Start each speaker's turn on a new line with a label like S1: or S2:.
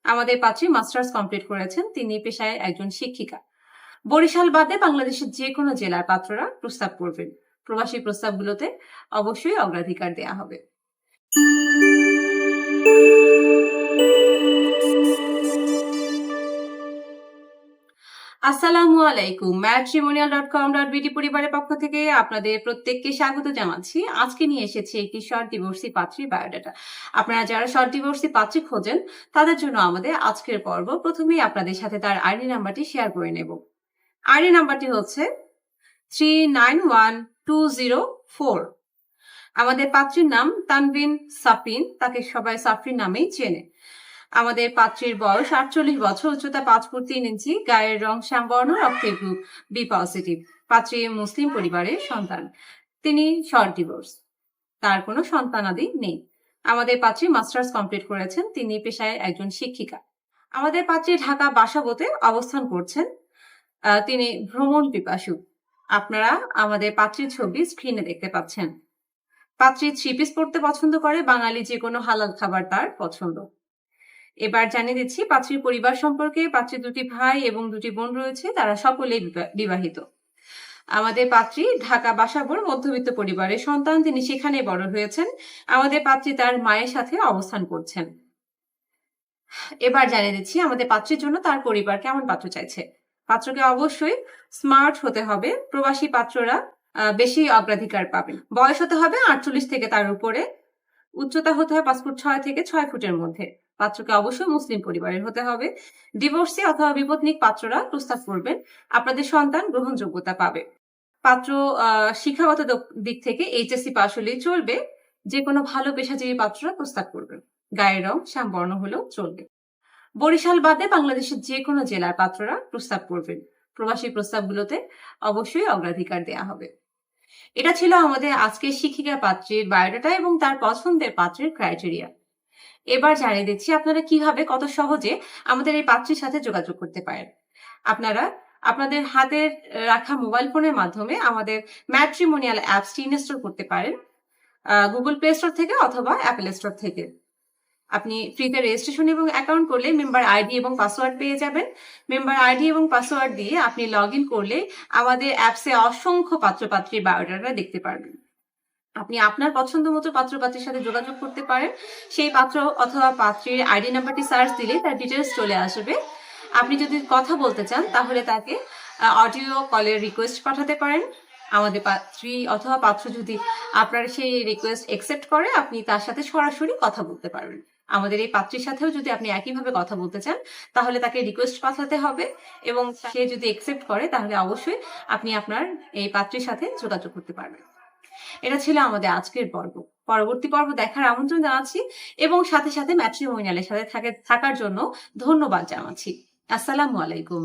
S1: আমাদের পাত্রী masters complete করেছেন। তিনি পেশায় একজন শিক্ষিকা। বরিশাল বাদে বাংলাদেশের যে কোনো জেলার পাত্ররা প্রস্তাব করবেন। প্রবাসী প্রস্তাবগুলোতে অবশ্যই অগ্রাধিকার দেওয়া হবে। আসসালামু আলাইকুম। matrimonial.com.bd পরিবারের পক্ষ থেকে আপনাদের প্রত্যেককে স্বাগত জানাচ্ছি। আজকে নিয়ে এসেছি একটি শর্ট ডিভোর্সি পাত্রীর বায়োডাটা। আপনারা যারা শর্ট ডিভোর্সি পাত্রী খোঁজেন তাদের জন্য আমাদের আজকের পর্ব। প্রথমেই আপনাদের সাথে তার আইডি নাম্বারটি শেয়ার করে নেব। আইডি নাম্বারটি হচ্ছে 391204। আমাদের পাত্রীর নাম তানভিন সাফরিন, তাকে সবাই সাফরিন নামেই চেনে। আমাদের পাত্রীর বয়স 48 বছর, উচ্চতা 5 ফুট 3 ইঞ্চি, গায়ের রং শ্যামবর্ণ, রক্তের গ্রুপ বি পজিটিভ। পাত্রী মুসলিম পরিবারের সন্তান। তিনি শর্ট ডিভোর্স, তার কোনো সন্তানাদি নেই। আমাদের পাত্রী মাস্টার্স কমপ্লিট করেছেন। তিনি পেশায় একজন শিক্ষিকা। আমাদের পাত্রী ঢাকা বাসাবোতে অবস্থান করছেন। তিনি ভ্রমণ পিপাসু। আপনারা আমাদের পাত্রীর ছবি স্ক্রিনে দেখতে পাচ্ছেন। পাত্রী 3 পিস পড়তে পছন্দ করে। বাঙালি যে কোনো হালাল খাবার তার পছন্দ। এবার জানিয়ে দিচ্ছি পাত্রীর পরিবার সম্পর্কে। পাত্রীর 2টি ভাই এবং 2টি বোন রয়েছে, তারা সকলেই বিবাহিত। আমাদের পাত্রী ঢাকা বাসাবোর মধ্যবিত্ত পরিবারের সন্তান। তিনি সেখানে বড় হয়েছেন। আমাদের পাত্রী তার মায়ের সাথে অবস্থান করছেন। এবার জানিয়ে দিচ্ছি আমাদের পাত্রীর জন্য তার পরিবার কেমন পাত্র চাইছে। পাত্রকে অবশ্যই স্মার্ট হতে হবে। প্রবাসী পাত্ররা বেশি অগ্রাধিকার পাবেন। বয়স হতে হবে 48 থেকে তার উপরে। উচ্চতা হতে হবে 5 ফুট 6 থেকে 6 ফুটের মধ্যে। পাত্রকে অবশ্যই মুসলিম পরিবারের হতে হবে। ডিভোর্সি অথবা বিপত্নিক পাত্ররা প্রস্তাব করবেন। আপনাদের সন্তান গ্রহণযোগ্যতা পাবে। পাত্র শিক্ষাগত দিক থেকে এইচএসসি পাস হলেই চলবে। যে কোনো ভালো পেশাজীবী পাত্ররা প্রস্তাব করবেন। গায়ের রং শ্যামবর্ণ হলেও চলবে। বরিশাল বাদে বাংলাদেশের যে কোনো জেলার পাত্ররা প্রস্তাব করবেন। প্রবাসী প্রস্তাবগুলোতে অবশ্যই অগ্রাধিকার দেওয়া হবে। এটা ছিল আমাদের আজকের শিক্ষিকা পাত্রীর বায়োডাটা এবং তার পছন্দের পাত্রের ক্রাইটেরিয়া। এবার জানিয়ে দিচ্ছি আপনারা কিভাবে কত সহজে আমাদের এই পাত্রীর সাথে যোগাযোগ করতে পারেন। আপনারা আপনাদের হাতের রাখা মোবাইল ফোনের মাধ্যমে আমাদের ম্যাট্রিমোনিয়াল অ্যাপসটি ইনস্টল করতে পারেন, গুগল প্লে স্টোর থেকে অথবা অ্যাপল স্টোর থেকে। আপনি ফ্রিতে রেজিস্ট্রেশন এবং অ্যাকাউন্ট করলে মেম্বার আইডি এবং পাসওয়ার্ড পেয়ে যাবেন। মেম্বার আইডি এবং পাসওয়ার্ড দিয়ে আপনি লগ ইন করলে আমাদের অ্যাপসে অসংখ্য পাত্রপাত্রীর বায়োডাটা দেখতে পারবেন। আপনি আপনার পছন্দ মতো পাত্রপাত্রীর সাথে যোগাযোগ করতে পারেন। সেই পাত্র অথবা পাত্রীর আইডি নাম্বারটি সার্চ দিলে তার ডিটেলস চলে আসবে। আপনি যদি কথা বলতে চান তাহলে তাকে অডিও কলের রিকোয়েস্ট পাঠাতে পারেন। আমাদের পাত্রী অথবা পাত্র যদি আপনার সেই রিকোয়েস্ট অ্যাকসেপ্ট করে, আপনি তার সাথে সরাসরি কথা বলতে পারবেন। আমাদের এই পাত্রীর সাথেও যদি আপনি একইভাবে কথা বলতে চান তাহলে তাকে রিকোয়েস্ট পাঠাতে হবে, এবং সে যদি অ্যাকসেপ্ট করে তাহলে অবশ্যই আপনি আপনার এই পাত্রীর সাথে যোগাযোগ করতে পারবেন। এটা ছিল আমাদের আজকের পর্ব। পরবর্তী পর্ব দেখার আমন্ত্রণ জানাচ্ছি এবং সাথে সাথে ম্যাট্রিমোনিয়ালের সাথে থাকার জন্য ধন্যবাদ জানাচ্ছি। আসসালামু আলাইকুম।